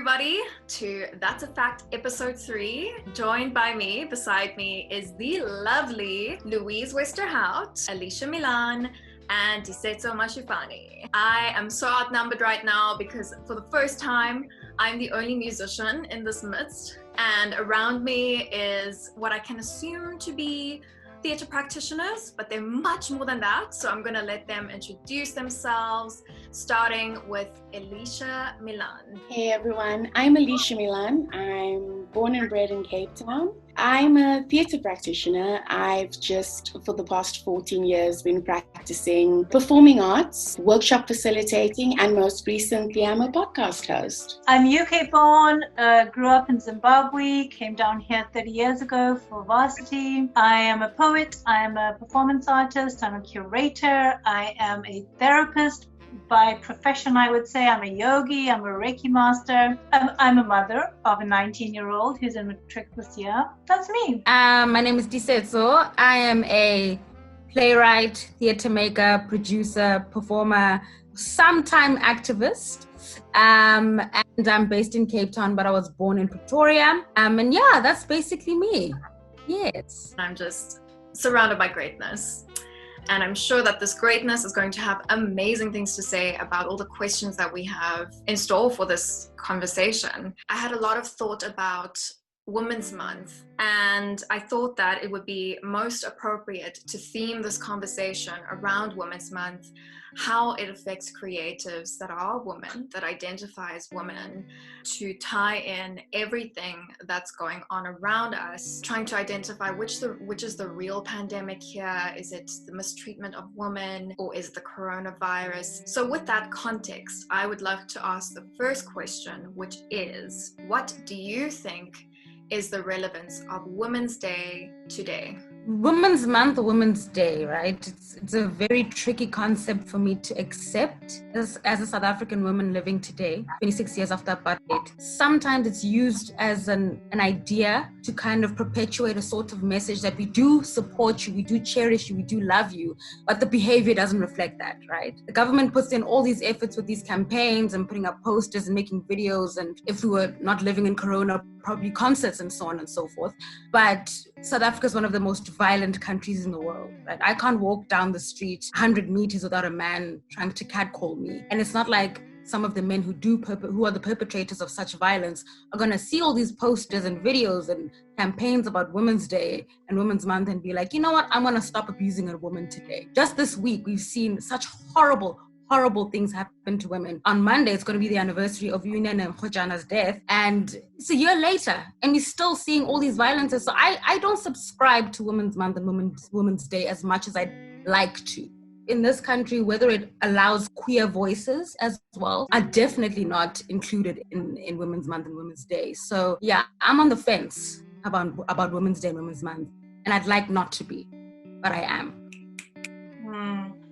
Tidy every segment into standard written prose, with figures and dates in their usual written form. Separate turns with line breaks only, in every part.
everybody to That's a Fact episode 3. Joined by me, beside me, is the lovely Louise Westerhout, Alecia Milan, and Tiisetso Mashifane. I am so outnumbered right now because for the first time, I'm the only musician in this midst, and around me is what I can assume to be theatre practitioners, but they're much more than that. So I'm gonna let them introduce themselves, starting with Alecia Milan.
Hey everyone, I'm Alecia Milan. I'm born and bred in Cape Town. I'm a theatre practitioner. I've just, for the past 14 years, been practicing performing arts, workshop facilitating, and most recently, I'm a podcast host.
I'm UK born, grew up in Zimbabwe, came down here 30 years ago for varsity. I am a poet, I am a performance artist, I'm a curator, I am a therapist. By profession, I would say I'm a yogi, I'm a Reiki Master. I'm a mother of a 19-year-old who's in matric this year. That's me.
My name is Tiisetso. I am a playwright, theatre maker, producer, performer, sometime activist. And I'm based in Cape Town, but I was born in Pretoria. And yeah, that's basically me. Yes.
I'm just surrounded by greatness. And I'm sure that this greatness is going to have amazing things to say about all the questions that we have in store for this conversation. I had a lot of thought about Women's Month, and I thought that it would be most appropriate to theme this conversation around Women's Month, how it affects creatives that are women, that identify as women, to tie in everything that's going on around us, trying to identify which is the real pandemic here. Is it the mistreatment of women, or is it the coronavirus? So with that context, I would love to ask the first question, which is, what do you think is the relevance of Women's Day today?
Women's Month or Women's Day, right? It's a very tricky concept for me to accept as a South African woman living today, 26 years after apartheid. Sometimes it's used as an idea to kind of perpetuate a sort of message that we do support you, we do cherish you, we do love you, but the behavior doesn't reflect that, right? The government puts in all these efforts with these campaigns and putting up posters and making videos, and if we were not living in Corona, probably concerts and so on and so forth. But South Africa is one of the most violent countries in the world, right? I can't walk down the street 100 meters without a man trying to catcall me. And it's not like some of the men who are the perpetrators of such violence are going to see all these posters and videos and campaigns about Women's Day and Women's Month and be like, you know what, I'm going to stop abusing a woman today. Just this week, we've seen such horrible things happen to women. On Monday, it's going to be the anniversary of Union and Khojana's death. And it's a year later, and we're still seeing all these violences. So I don't subscribe to Women's Month and Women's Day as much as I'd like to. In this country, whether it allows queer voices as well, are definitely not included in Women's Month and Women's Day. So yeah, I'm on the fence about Women's Day and Women's Month. And I'd like not to be, but I am.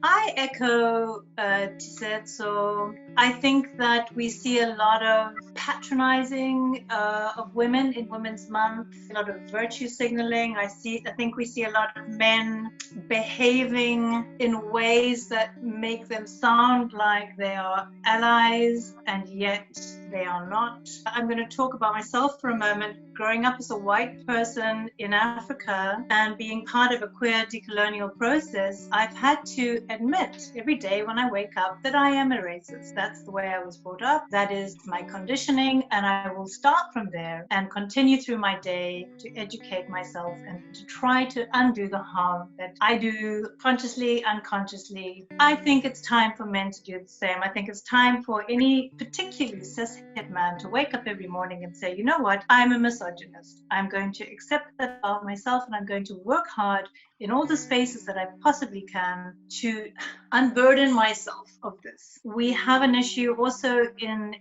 I echo Tiisetso. I think that we see a lot of patronizing of women in Women's Month, a lot of virtue signaling. I think we see a lot of men behaving in ways that make them sound like they are allies, and yet they are not. I'm going to talk about myself for a moment. Growing up as a white person in Africa and being part of a queer decolonial process, I've had to admit every day when I wake up that I am a racist. That's the way I was brought up. That is my conditioning, and I will start from there and continue through my day to educate myself and to try to undo the harm that I do consciously, unconsciously. I think it's time for men to do the same. I think it's time for any particularly cishet man to wake up every morning and say, you know what, I'm a misogynist. I'm going to accept that about myself, and I'm going to work hard in all the spaces that I possibly can to unburden myself of this. We have an issue also in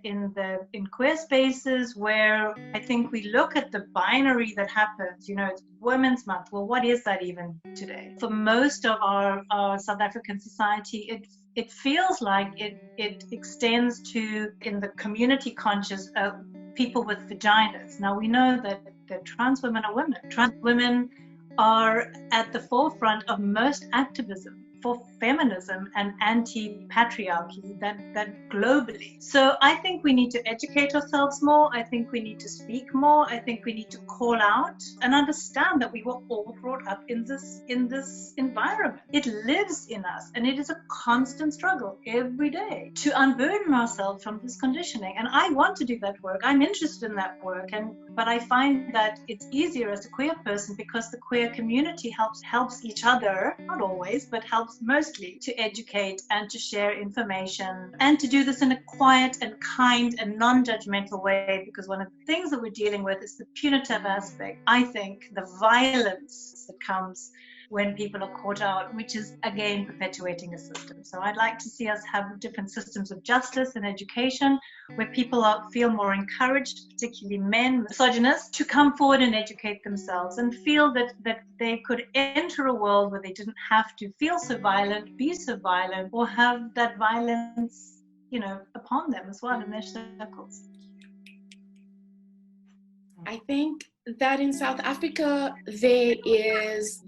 queer spaces where I think we look at the binary that happens. You know, it's Women's Month. Well, what is that even today? For most of our South African society, it feels like it extends to, in the community conscious, people with vaginas. Now we know that trans women are women. Trans women are at the forefront of most activism for feminism and anti-patriarchy that globally. So I think we need to educate ourselves more. I think we need to speak more. I think we need to call out and understand that we were all brought up in this environment. It lives in us, and it is a constant struggle every day to unburden ourselves from this conditioning. And I want to do that work. I'm interested in that work, but I find that it's easier as a queer person because the queer community helps each other, not always, but helps mostly to educate and to share information and to do this in a quiet and kind and non-judgmental way, because one of the things that we're dealing with is the punitive aspect. I think the violence that comes when people are caught out, which is again perpetuating a system. So I'd like to see us have different systems of justice and education where people feel more encouraged, particularly men, misogynists, to come forward and educate themselves and feel that they could enter a world where they didn't have to feel so violent, be so violent, or have that violence, upon them as well in their circles.
I think that in South Africa, there is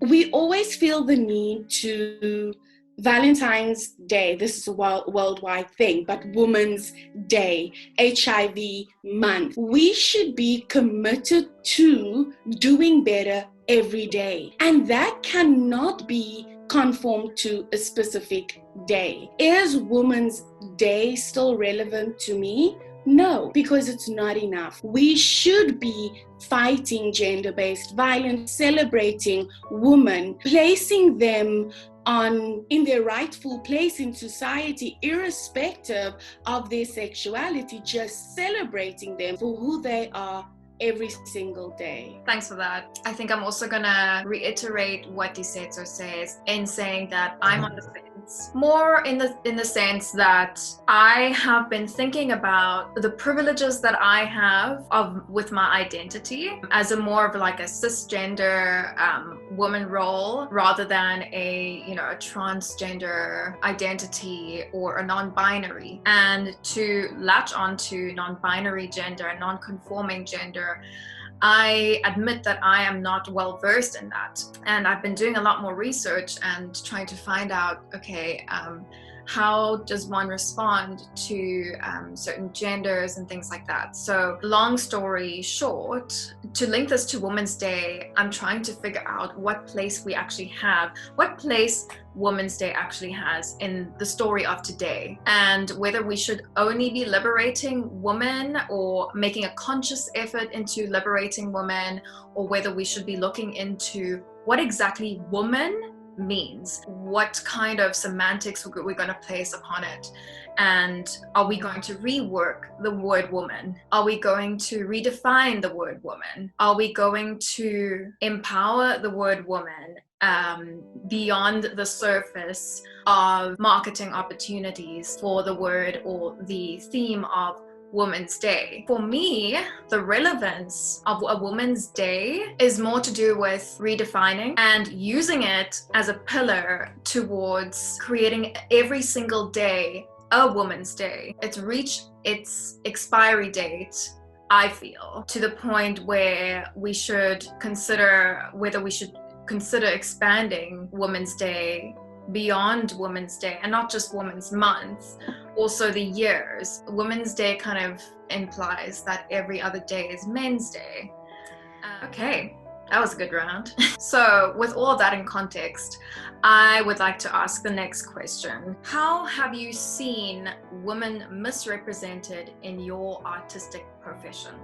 we always feel the need to, Valentine's Day, this is a worldwide thing, but Women's Day, HIV month. We should be committed to doing better every day. And that cannot be conformed to a specific day. Is Women's Day still relevant to me? No, because it's not enough. We should be fighting gender-based violence, celebrating women, placing them in their rightful place in society, irrespective of their sexuality, just celebrating them for who they are every single day.
Thanks for that. I think I'm also gonna reiterate what Tiisetso says in saying that I'm on the fence, more in the sense that I have been thinking about the privileges that I have with my identity as a more of like a cisgender woman role, rather than a transgender identity or a non-binary. And to latch onto non-binary gender and non-conforming gender, I admit that I am not well versed in that, and I've been doing a lot more research and trying to find out, how does one respond to certain genders and things like that. So long story short, to link this to Women's Day, I'm trying to figure out what place Women's Day actually has in the story of today, and whether we should only be liberating women or making a conscious effort into liberating women, or whether we should be looking into what exactly woman means, what kind of semantics we're going to place upon it, and are we going to rework the word woman? Are we going to redefine the word woman? Are we going to empower the word woman beyond the surface of marketing opportunities for the word or the theme of Women's Day? For me, the relevance of a Women's Day is more to do with redefining and using it as a pillar towards creating every single day a Women's Day. It's reached its expiry date, I feel, to the point where we should consider whether we should consider expanding Women's Day beyond Women's Day, and not just Women's Month, also the years. Women's Day kind of implies that every other day is Men's Day. Okay, that was a good round. So with all of that in context, I would like to ask the next question. How have you seen women misrepresented in your artistic profession?